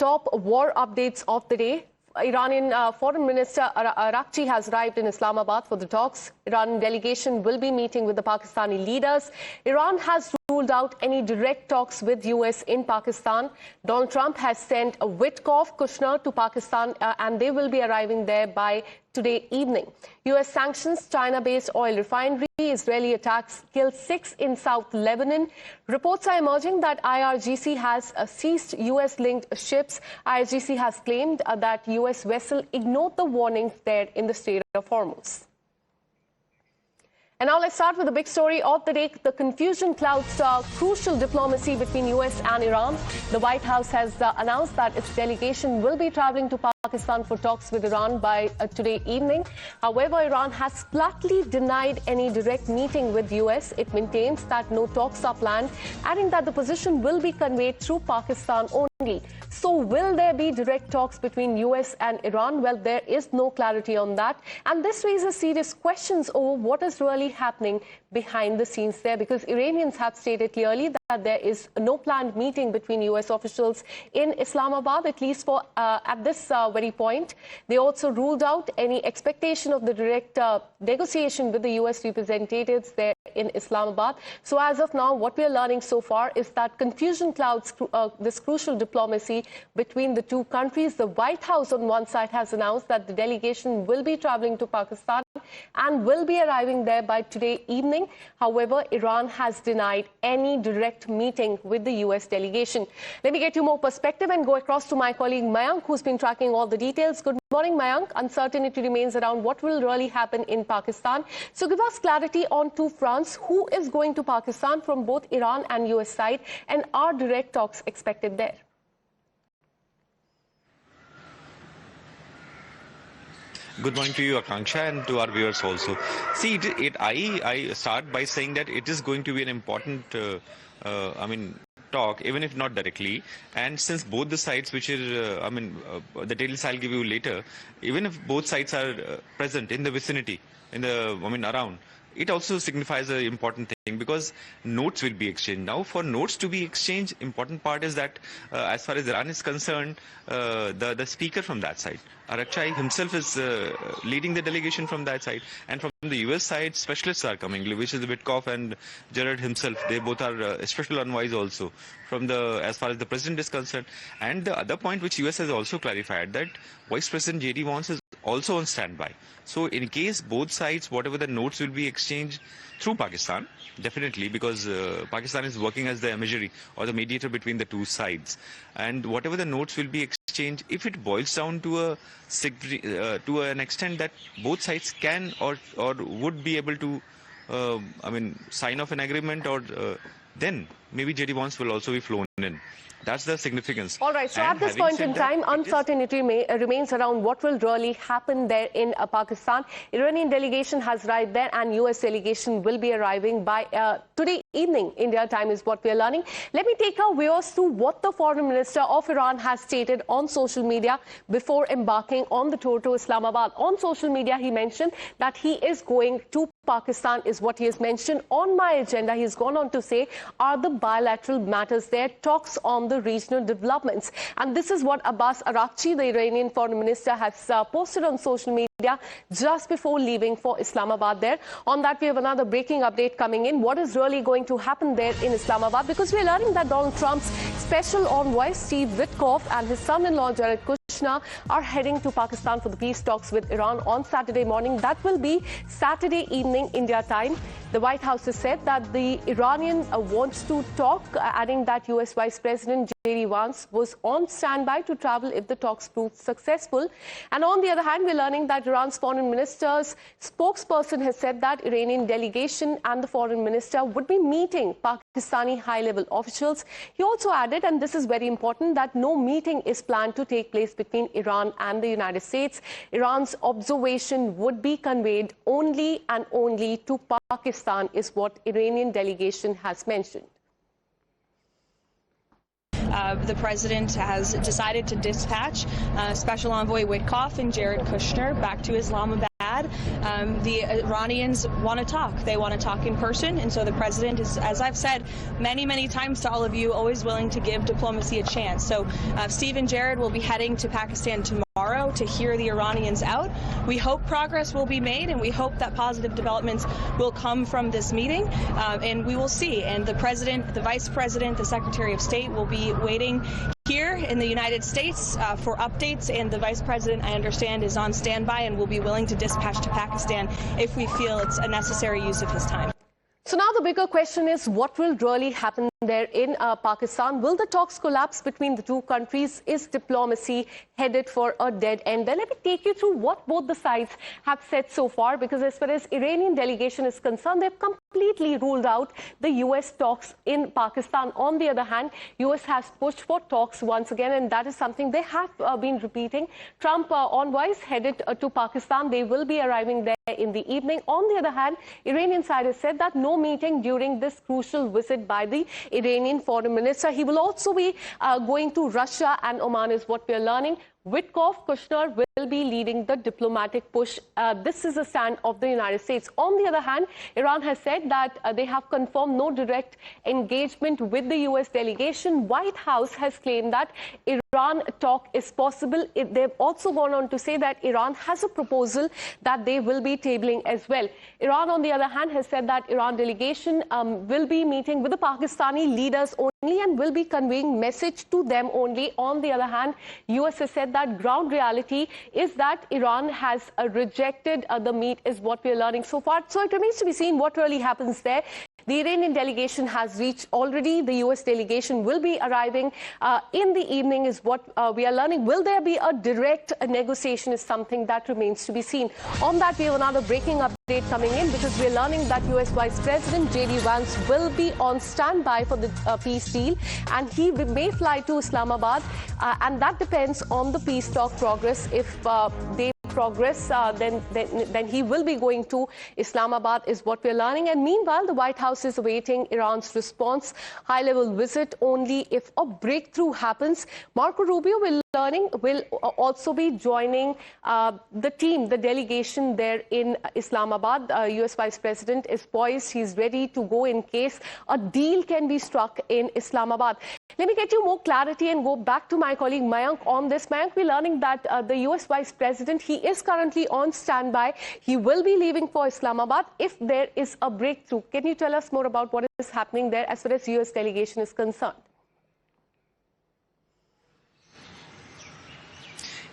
top war updates of the day. Iranian Foreign Minister Arakchi has arrived in Islamabad for the talks. Iranian delegation will be meeting with the Pakistani leaders. Iran has ruled out any direct talks with US in Pakistan. Donald Trump has sent a Witkoff, Kushner to Pakistan and they will be arriving there by today evening. US sanctions China-based oil refinery. Israeli attacks kill 6 in South Lebanon. Reports are emerging that IRGC has seized US-linked ships. IRGC has claimed that US vessel ignored the warnings there in the Strait of Hormuz. And now let's start with the big story of the day. The confusion clouds crucial diplomacy between US and Iran. The White House has announced that its delegation will be traveling to Pakistan for talks with Iran by today evening. However, Iran has flatly denied any direct meeting with US. It maintains that no talks are planned, adding that the position will be conveyed through Pakistan only. So will there be direct talks between US and Iran? Well, there is no clarity on that. And this raises serious questions over what is really happening behind the scenes there, because Iranians have stated clearly that there is no planned meeting between US officials in Islamabad, at least for at this very point. They also ruled out any expectation of the direct negotiation with the US representatives there in Islamabad. So as of now, what we are learning so far is that confusion clouds this crucial diplomacy between the two countries. The White House on one side has announced that the delegation will be traveling to Pakistan and will be arriving there by today evening. However, Iran has denied any direct meeting with the US delegation. Let me get you more perspective and go across to my colleague Mayank, who's been tracking all the details. Good morning, Mayank. Uncertainty remains around what will really happen in Pakistan. So give us clarity on two fronts. Who is going to Pakistan from both Iran and US side, and are direct talks expected there? Good morning to you, Akanksha, and to our viewers also. See, I start by saying that it is going to be an important, talk, even if not directly. And since both the sides, which is, the details I'll give you later, even if both sides are present in the vicinity, around, it also signifies an important thing, because notes will be exchanged. Now, for notes to be exchanged, important part is that as far as Iran is concerned, the speaker from that side, Arakchi himself, is leading the delegation from that side. And from the US side, specialists are coming, which is Witkoff and Jared himself. They both are special envoys also, from as far as the president is concerned. And the other point which US has also clarified, that Vice President J.D. Vance is also on standby. So in case both sides, whatever the notes will be exchanged through Pakistan, definitely, because Pakistan is working as the intermediary or the mediator between the two sides. And whatever the notes will be exchanged, if it boils down to an extent that both sides can or would be able to sign off an agreement, or then maybe J.D. Vance will also be flown in. That's the significance. All right. So at this point in time, uncertainty remains around what will really happen there in Pakistan. Iranian delegation has arrived there, and US delegation will be arriving by today evening. India time is what we are learning. Let me take our viewers through what the Foreign Minister of Iran has stated on social media before embarking on the tour to Islamabad. On social media, he mentioned that he is going to Pakistan, is what he has mentioned. On my agenda, he's gone on to say, are the bilateral matters there, talks on the regional developments. And this is what Abbas Arakchi, the Iranian foreign minister, has posted on social media just before leaving for Islamabad there. On that, we have another breaking update coming in. What is really going to happen there in Islamabad? Because we're learning that Donald Trump's special envoy, Steve Witkoff, and his son-in-law, Jared Kushner, are heading to Pakistan for the peace talks with Iran on Saturday morning. That will be Saturday evening, India time. The White House has said that the Iranian wants to talk, adding that US Vice President J.D. Vance was on standby to travel if the talks proved successful. And on the other hand, we're learning that Iran's foreign minister's spokesperson has said that Iranian delegation and the foreign minister would be meeting Pakistani high-level officials. He also added, and this is very important, that no meeting is planned to take place between Iran and the United States. Iran's observation would be conveyed only and only to Pakistan, is what Iranian delegation has mentioned. The president has decided to dispatch Special Envoy Witkoff and Jared Kushner back to Islamabad Islamabad. The Iranians want to talk. They want to talk in person, and so the president is, as I've said many times to all of you, always willing to give diplomacy a chance. So Steve and Jared will be heading to Pakistan tomorrow to hear the Iranians out. We hope progress will be made, and we hope that positive developments will come from this meeting, and we will see. And the president, the vice president, the secretary of state will be waiting here in the United States for updates, and the vice president, I understand, is on standby and will be willing to dispatch to Pakistan if we feel it's a necessary use of his time. So now the bigger question is, what will really happen there in Pakistan? Will the talks collapse between the two countries? Is diplomacy headed for a dead end? Then let me take you through what both the sides have said so far, because as far as Iranian delegation is concerned, they've completely ruled out the US talks in Pakistan. On the other hand, US has pushed for talks once again, and that is something they have been repeating. Trump envoys headed to Pakistan. They will be arriving there in the evening. On the other hand, Iranian side has said that no meeting during this crucial visit by the Iranian foreign minister. He will also be going to Russia and Oman, is what we are learning. Witkoff, Kushner will be leading the diplomatic push. This is a stand of the United States. On the other hand, Iran has said that they have confirmed no direct engagement with the US delegation. White House has claimed that Iran talk is possible. They've also gone on to say that Iran has a proposal that they will be tabling as well. Iran, on the other hand, has said that Iran delegation will be meeting with the Pakistani leaders only and will be conveying message to them only. On the other hand, US has said that ground reality is that Iran has rejected the meet, is what we are learning so far. So it remains to be seen what really happens there. The Iranian delegation has reached already. The US delegation will be arriving in the evening, is what we are learning. Will there be a direct negotiation is something that remains to be seen. On that, we have another breaking update coming in, because we are learning that US Vice President J.D. Vance will be on standby for the peace deal, and he may fly to Islamabad, and that depends on the peace talk progress. If they progress, then he will be going to Islamabad, is what we're learning. And meanwhile, the White House is awaiting Iran's response. High-level visit only if a breakthrough happens. Marco Rubio will also be joining the team, the delegation there in Islamabad. US Vice President is poised. He's ready to go in case a deal can be struck in Islamabad. Let me get you more clarity and go back to my colleague Mayank on this. Mayank, we're learning that the US Vice President, he is currently on standby. He will be leaving for Islamabad if there is a breakthrough. Can you tell us more about what is happening there as far as US delegation is concerned?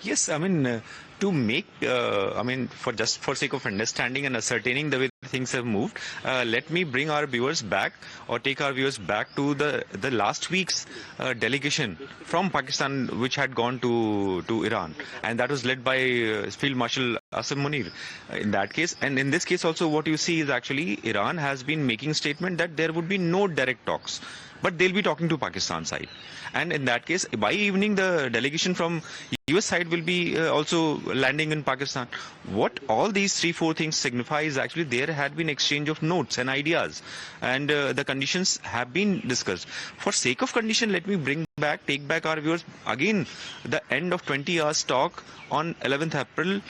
Yes, I mean, to make, for sake of understanding and ascertaining the way things have moved, let me bring our viewers back, or take our viewers back to the last week's delegation from Pakistan, which had gone to Iran, and that was led by Field Marshal Asim Munir. In that case, and in this case also, what you see is actually Iran has been making statement that there would be no direct talks, but they'll be talking to Pakistan side. And in that case, by evening, the delegation from US side will be also landing in Pakistan. What all these 3-4 things signify is actually there had been exchange of notes and ideas, and the conditions have been discussed. For sake of condition, let me take back our viewers again the end of 20 hours talk on 11th April,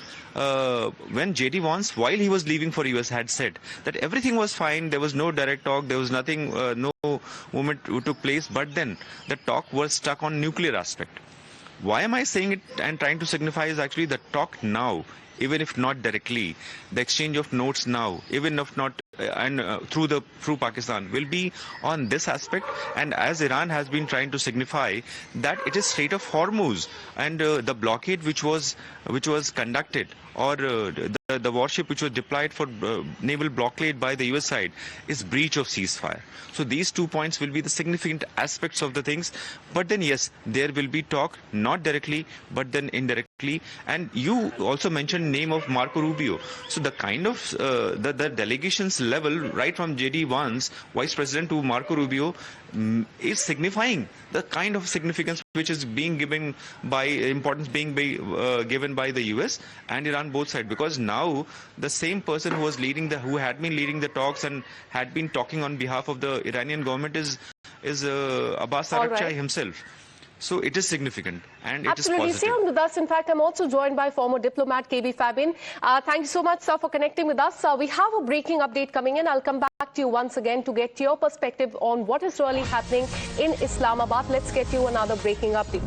when J.D. Vance, while he was leaving for US, had said that everything was fine, there was no direct talk, there was nothing, no movement took place, but then the talk was stuck on nuclear aspect. Why am I saying it and trying to signify is actually the talk now, even if not directly, the exchange of notes now, even if not through Pakistan, will be on this aspect. And as Iran has been trying to signify that it is Strait of Hormuz, and the blockade which was conducted, or the warship which was deployed for naval blockade by the US side, is breach of ceasefire. So these 2 points will be the significant aspects of the things. But then yes, there will be talk, not directly, but then indirectly. And you also mentioned name of Marco Rubio. So the kind of the delegations level, right from J.D. Vance, Vice President, to Marco Rubio, is signifying the kind of significance which is being given by importance being given by the US and Iran, both sides. Because now the same person who had been leading the talks and had been talking on behalf of the Iranian government is Abbas Araghchi himself. So it is significant and it is Absolutely. positive. Stay on with us. In fact, I'm also joined by former diplomat KB Fabin. Thank you so much, sir, for connecting with us. We have a breaking update coming in. I'll come back to you once again to get your perspective on what is really happening in Islamabad. Let's get you another breaking update.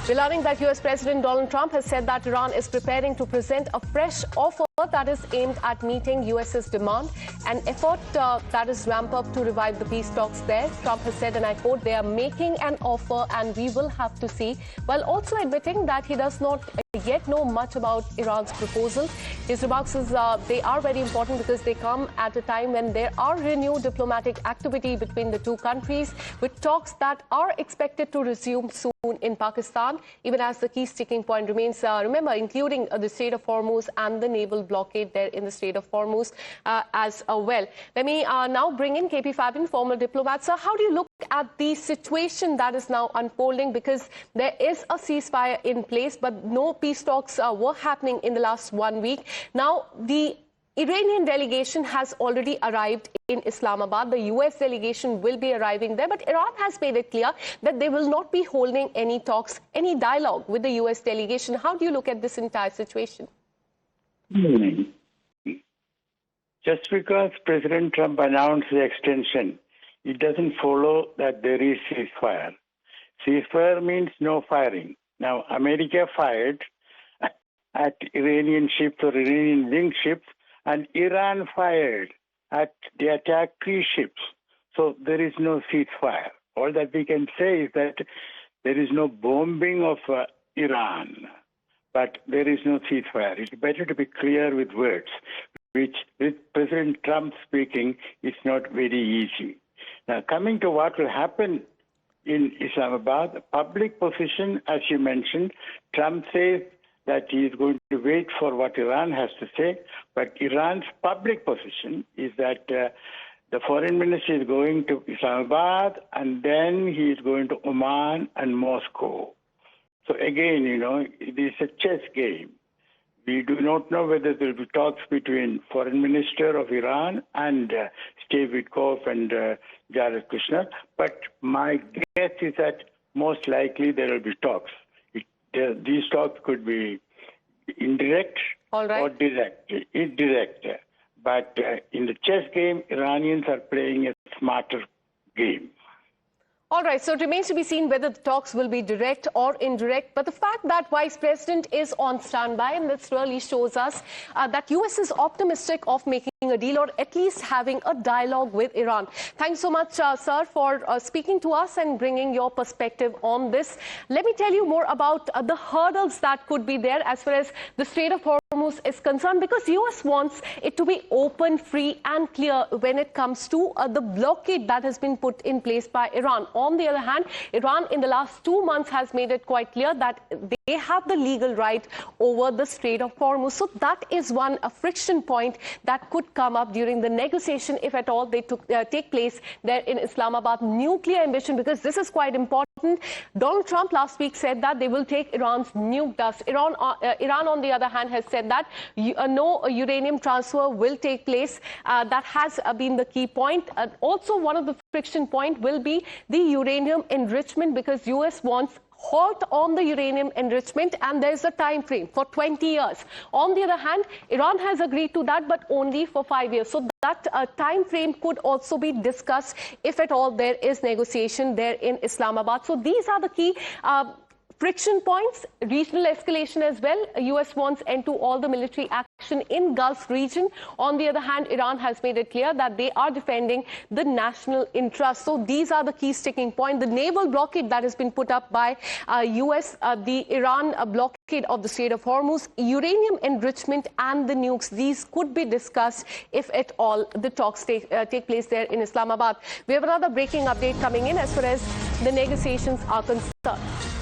We're learning that US President Donald Trump has said that Iran is preparing to present a fresh offer that is aimed at meeting US's demand, an effort that is ramped up to revive the peace talks there. Trump has said, and I quote, they are making an offer and we will have to see, while also admitting that he does not yet know much about Iran's proposal. His remarks is they are very important because they come at a time when there are renewed diplomatic activity between the two countries, with talks that are expected to resume soon in Pakistan, even as the key sticking point remains, remember, including the Strait of Hormuz and the naval blockade there in the Strait of Hormuz as well. Let me now bring in KP Fabin, former diplomat. Sir, how do you look at the situation that is now unfolding? Because there is a ceasefire in place, but no peace talks were happening in the last 1 week. Now, the Iranian delegation has already arrived in Islamabad. The US delegation will be arriving there, but Iran has made it clear that they will not be holding any talks, any dialogue with the US delegation. How do you look at this entire situation? Just because President Trump announced the extension, it doesn't follow that there is ceasefire. Ceasefire means no firing. Now, America fired at Iranian ships or Iranian linked ships, and Iran fired at the attack three ships. So there is no ceasefire. All that we can say is that there is no bombing of Iran, but there is no ceasefire. It's better to be clear with words, which with President Trump speaking is not very easy. Now, coming to what will happen in Islamabad, the public position, as you mentioned, Trump says that he is going to wait for what Iran has to say, but Iran's public position is that the foreign minister is going to Islamabad and then he is going to Oman and Moscow. So again, you know, it is a chess game. We do not know whether there will be talks between foreign minister of Iran and Steve Witkoff and Jared Kushner, but my guess is that most likely there will be talks. These talks could be indirect or direct. But in the chess game, Iranians are playing a smarter game. All right, so it remains to be seen whether the talks will be direct or indirect. But the fact that Vice President is on standby, and this really shows us that US is optimistic of making a deal or at least having a dialogue with Iran. Thanks so much, sir, for speaking to us and bringing your perspective on this. Let me tell you more about the hurdles that could be there as far as the Strait of Hormuz is concerned, because US wants it to be open, free and clear when it comes to the blockade that has been put in place by Iran. On the other hand, Iran in the last 2 months has made it quite clear that they have the legal right over the Strait of Hormuz. So that is one friction point that could come up during the negotiation, if at all they take place there in Islamabad. Nuclear ambition, because this is quite important. Donald Trump last week said that they will take Iran's nuke dust. Iran, on the other hand, has said that no uranium transfer will take place. That has been the key point. Also, one of the friction point will be the uranium enrichment, because US wants halt on the uranium enrichment, and there is a time frame for 20 years. On the other hand, Iran has agreed to that, but only for 5 years. So that time frame could also be discussed if at all there is negotiation there in Islamabad. So these are the key friction points. Regional escalation as well. US wants end to all the military action in Gulf region. On the other hand, Iran has made it clear that they are defending the national interest. So these are the key sticking points. The naval blockade that has been put up by US, the Iran blockade of the Strait of Hormuz, uranium enrichment and the nukes. These could be discussed if at all the talks take place there in Islamabad. We have another breaking update coming in as far as the negotiations are concerned.